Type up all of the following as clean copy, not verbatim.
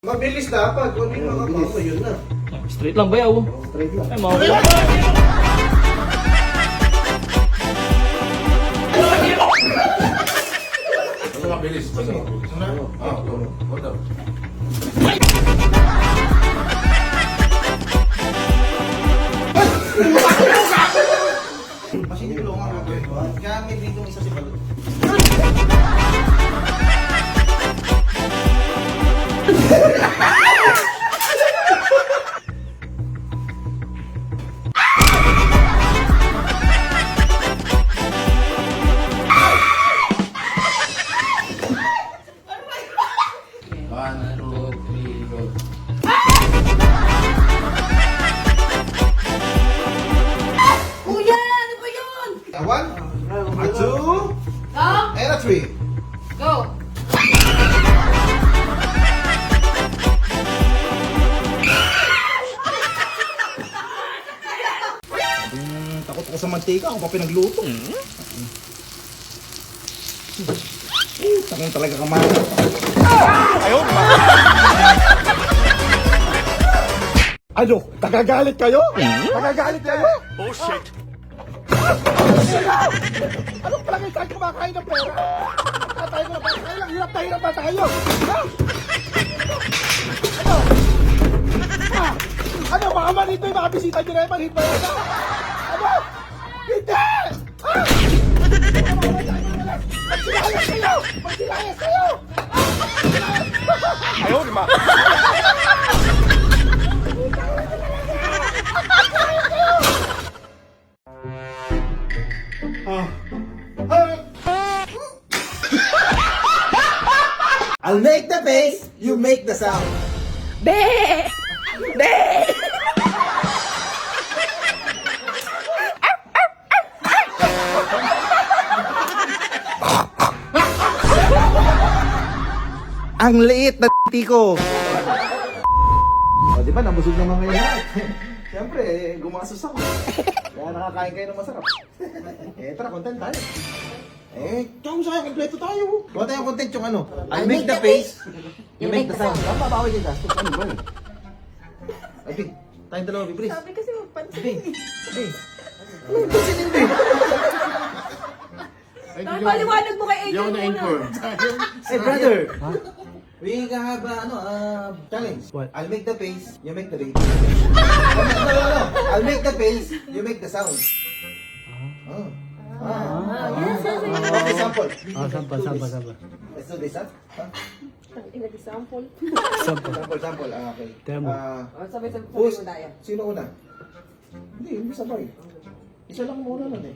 Mabilis dapat. Kung hindi makapama, yun na. Straight lang ba yaw? Straight lang. Ay, mawala. Basta mabilis. Basta mabilis. Hold up. Kasi hindi ko lang ako. Kaya may dito isa si Balot. One, two, three, go. Kuya, ano ba yun? A one, a two, Go! and a three. Go! Takot ako sa mantika. Ako pa pinagluto. Takong talaga kamana. Ano? Nagagalit kayo? Nagagalit kayo? Oh shit! Anong palagay tayo kumakain ng pera? Tayo na ba? Kailang hirap na hirap na tayo! Ha? Ano? Ha? Ano? Baka manito yung mga bisita nyo na yung manhit ba yan? Ano? Hindi! Ha? Magsilayas kayo! Magsilayas kayo! Ayaw, di ba? I'll make the face, you make the sound. Be! Be! Ang liit na tiko. O, di ba, nabusog naman ngayon lahat. Siyempre, gumasos ako. Kaya nakakain kayo ng masarap. Tara, content tayo. Kaya sa'yo, kompleto tayo. Gawa tayong content yung ano. I'll make the face, you make the sound. Ang babawi kayo gastos. Ano ba eh? Ay, Big, tayong dalawa, Big, please. Sabi kasi magpansin. Big, Big. Anong pansin yung Big? Dahil paliwanag mo kay Angel muna. Hey, brother. We have challenge. What? I'll make the face, you make the baby. No. I'll make the face, you make the sound. Yes. Okay, sample. Sample. Let's do this, ha? Example. Sample. Okay. Demo. Sabay-sabay Who's, mo tayo. sino una? Hindi sabay. Isa lang muna nun eh.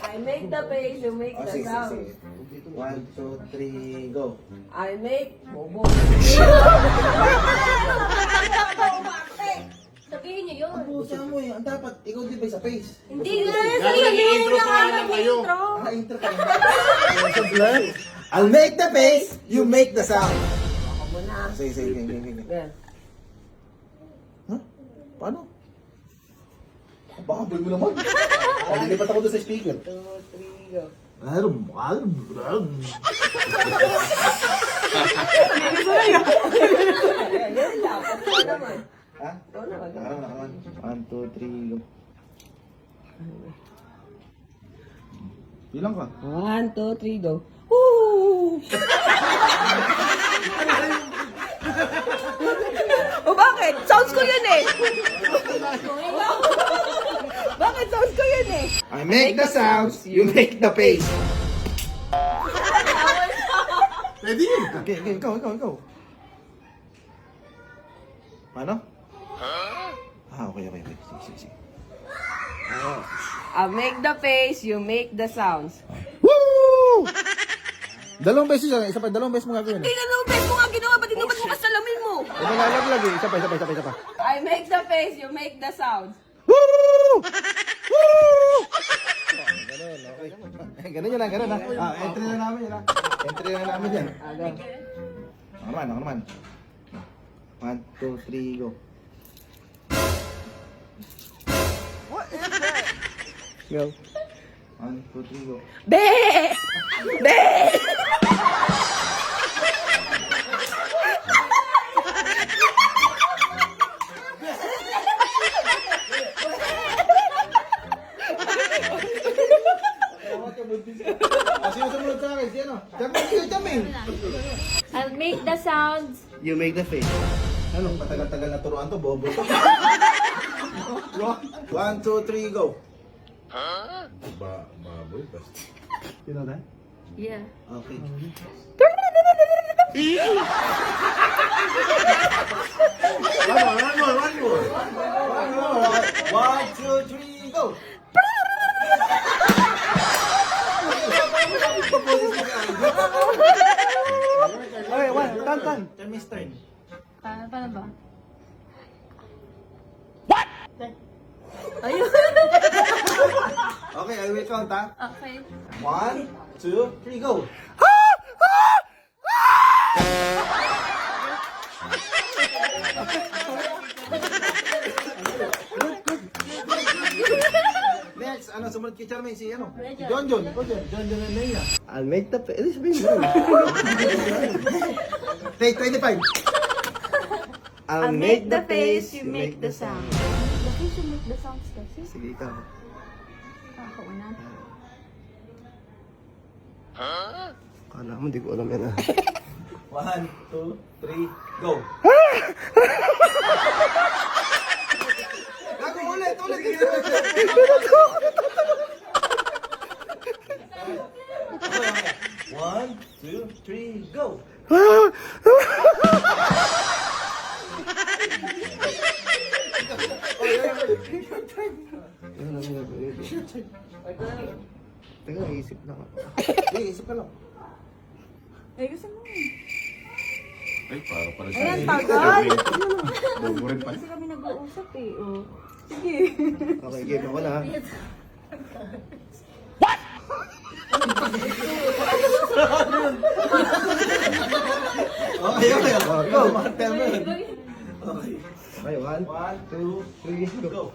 I make the face, you make the Sige. sound. 1, 2, 3, go. I make bobo. Sabihin niyo yun. Pusa mo eh. Ang dapat, ikaw din ba sa face? Hindi na. Sige, intro ka lang kayo. Intro ka lang. I'll make the face, you make the sound. Ako muna. Sige. Yan. Huh? Paano? Ang bakabal mo naman. Lilipat ako doon sa speaker. 2, 3, go. Yan lang. Ito naman. Ha? Ito naman. Nakaroon. 1, 2, 3, go. Bilang ka. 1, 2, 3, go. Woo! O bakit? Sounds ko yun eh. Bakit sounds ko yun eh? I make the sounds, you make the face. Pwede yun. Okay, ikaw. Paano? Okay. Sige. I make the face, you make the sounds. Woo! Dalawang beses yan. Dalawang beses mo gagawin. Hindi na nung best mo nga ginawa, ba't hindi mo kasalamin mo? Nalaglag eh. Isa pa. I make the face, you make the sounds. Woo! Ganun, okay. Ganun yun lang, ganun ha. Entry na namin yun ha. Entry na namin yan. Ako naman. 1, 2, 3, go. What is that? Go. 1, 2, 3, go. Be! Be! make the sounds. You make the face. Ano, matagal-tagal na turuan to, bobo to. 1, 2, 3, go. Baboy, basta. You know that? Yeah. Okay. One more. 1, 2, 3, go. Okay, one. Tan. Turn Miss Turn. Paano ba? Okay, I will count ha. Okay. 1, 2, 3, go. Next, ano, sumunod kay Charmaine, si ano? John. John and Naya. I'll make the face. This is Take 25. I'll make the face, you make the sound. The face, you make the sounds kasi. Sige, ikaw. Ako na. Kala mo, di ko alam yan ah. 1, 2, 3, go. Gago, ulit. 1, 2, 3, go. Yan ang ginagawa. Teka, isip lang ako. Hey, isip ka lang. Ay, gusto mo. Ay, para pala siya. Ayan, tagal. Bobo rin pa. Kasi kami nag-uusap eh. Oh. Sige. Okay, game ako na ha. Okay. Go, mga timer. Okay. Okay, 1, 2, 3, go.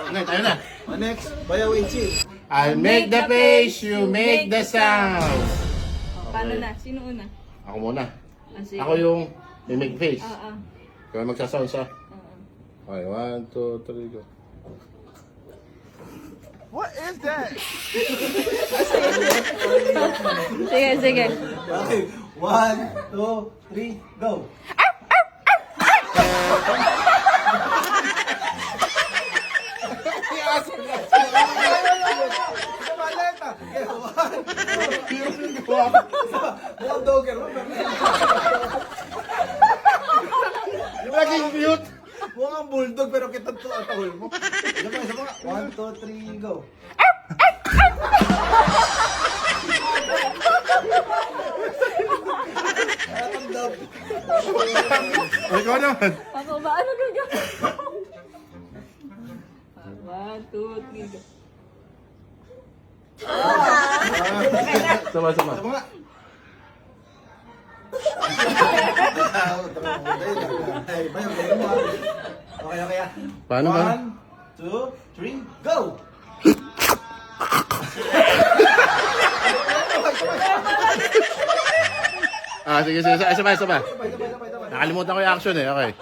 Okay, tayo na. Next, bayaw and chill. I'll make the face, you make the sounds. Paano na? Sino una? Ako muna. Sige. Ako yung may make face. Oo. Kaya magsasound siya. Oo. Okay, 1, 2, 3, go. What is that? Sige. Okay, 1, 2, 3, go. Mga dogger. Laging mute. Mukhang bulldog pero kita to ang tahol mo. Isa pa. 1, 2, 3, go. Natandap. Ay, ikaw naman. Ako ba? Ano gagawin? 1, 2, 3, go. Sama. Isa pa nga. Ay, bayaw, bayaw mo. Okay. Paano ba? 1, 2, 3, go! Sige. Isa pa. Sabay. Nakalimutan ko yung action eh. Okay.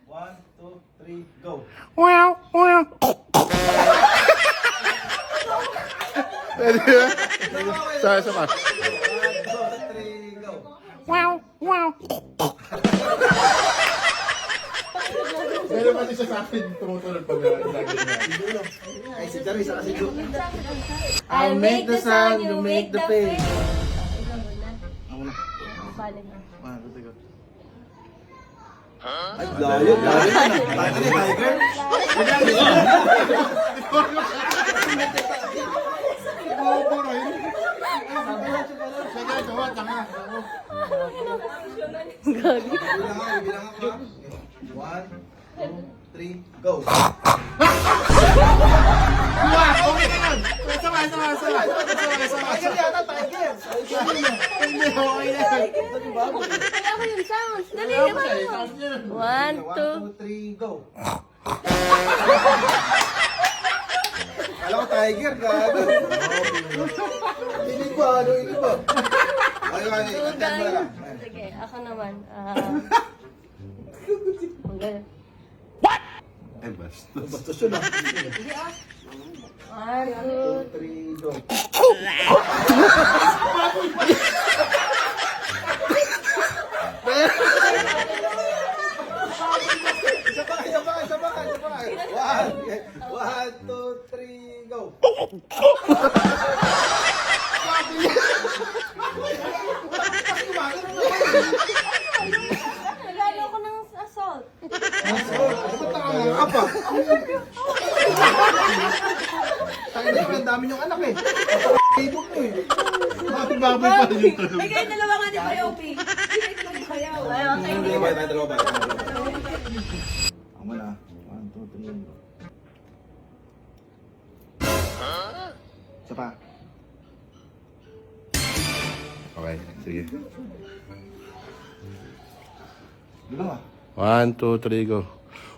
1, 2, 3, go! Wow. Pwede ba? Isa pa. 1, 2, 3, go! Wow. Meron pa siya sa akin tumutulog pag lagi niya. Ay, si Charis, saka si Ju. I'll make the sound, you make the face. Ako na. Balik na. 1, 2, 3, go. Ay, layo na. Tiger. Bilang ako. 1, 2, 3, go! Okay na yun. Sama. Tiger yata, Tiger! Hindi, okay na. Kaya ko yung sounds. Dali, Ako diba? siya, sound niya. 1, 2. 1, 2, 3, go! Alam ko, Tiger, gago. Hindi ba? Ay, kantahan mo na lang. Sige, ako naman. Ang galing. What? Ay, basta. Basta siya lang. Sige ah. 1, 2, 3, go. Isa pa. 1, 2, 3, go. Nagalo ko ng assault. Ka pa. Tayo na, ang dami niyong anak eh. Facebook mo eh. Baboy pa rin yung tanong. Ay, kayo dalawa nga ni Mayopi. Hindi ko nagkayaw. Dalawa ba? Ako muna. 1, 2, 3, go. Isa pa. Okay, sige. Bilang ah. 1, 2, 3, go.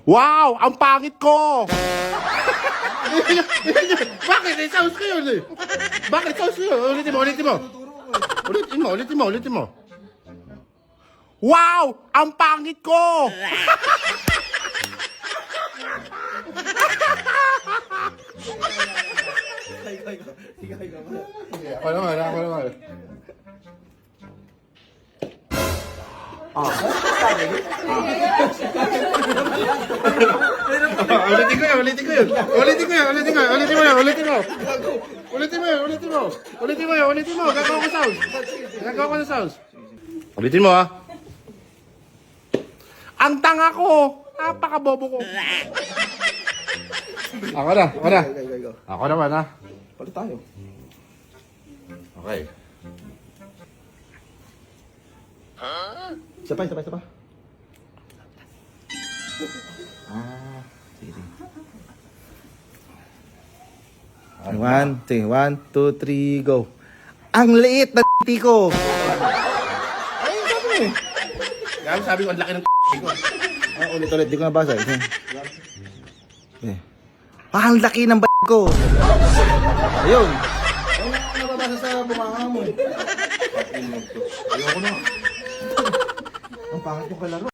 Wow! Ang pangit ko! Bakit? Sounds ko yun eh. Bakit? Sounds ko yun. Ulitin mo. Ulitin mo. Wow! Ang pangit ko! Ako naman. Ulitin ko yun. Ulitin mo. Gagawa ko ng sounds. Ulitin mo ah. Ang tanga ko. Napakabobo ko. Ako na. Go. Ako naman ah. Palit tayo. Okay. Isa pa. Sige. 1, 2, 3, go. Ang liit na ko. Ay, sabi mo eh. Sabi ko, ang laki ng ko. Ulit. Di ko nabasa. Ang laki ng ko. Ayun. Ano nababasa sa bumanga mo? Ayoko na. Ang pangit yung kalaro.